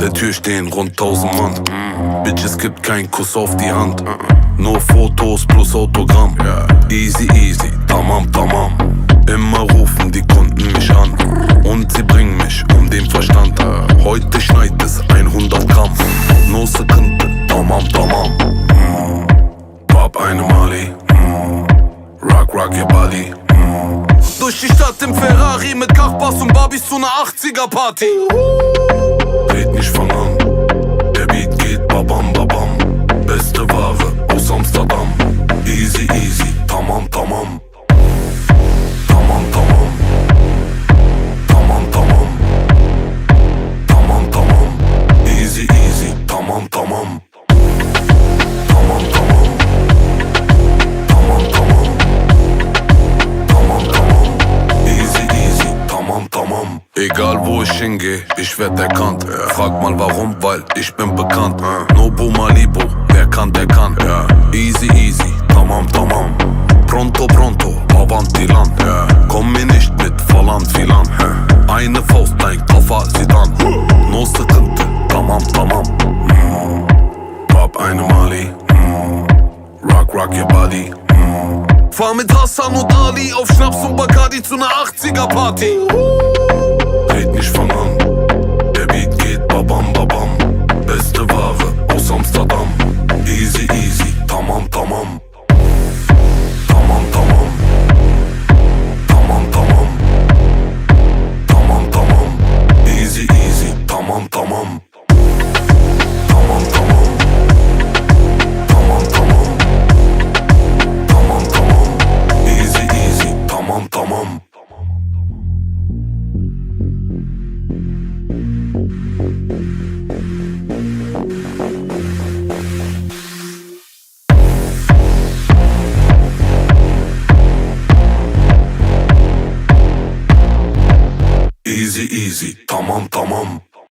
der Tür stehen rund 1000 Mann. Bitch, es gibt keinen Kuss auf die Hand. Nur Fotos plus Autogramm. Easy, easy, tamam, tamam. Immer rufen die Kunden mich an und sie bringen mich um den Verstand. Heute schneit es 100 Gramm. No sıkıntı, tamam, tamam. Pop eine Mali. Rock, rock your body. Durch die Stadt im Ferrari mit Kachbass und Barbies zu ner 80er Party. Red nicht von an, der Beat geht babam babam. Beste Ware aus Amsterdam. Easy easy, tamam tamam. Tamam tamam. Tamam tamam. Tamam tamam. Easy easy, tamam tamam. Tamam tamam. Tamam tamam. Tamam tamam. Easy easy, tamam tamam. Egal wo ich hingehe, ich werd erkannt. Frag mal warum, weil ich bin bekannt. Nobu Malibu, wer kann, der kann. Easy easy, tamam tamam. Pronto pronto, avanti Land. Komm mir nicht mit falan filan. Eine Faust, dein Koffer, Sidan. No sıkıntı, tamam tamam. Pop eine Mali. Rock, rock your body. Fahr mit Hassan und Ali auf Schnaps und Bacardi zu ner 80er Party. Red nicht von an, der Beat geht babam babam. Beste Ware aus Amsterdam. Easy easy, tamam tamam. Tamam tamam. Tamam tamam. Tamam tamam. Easy easy, tamam tamam. Tamam tamam. Tamam tamam. Tamam tamam. Easy easy, tamam tamam. Easy easy, tamam tamam.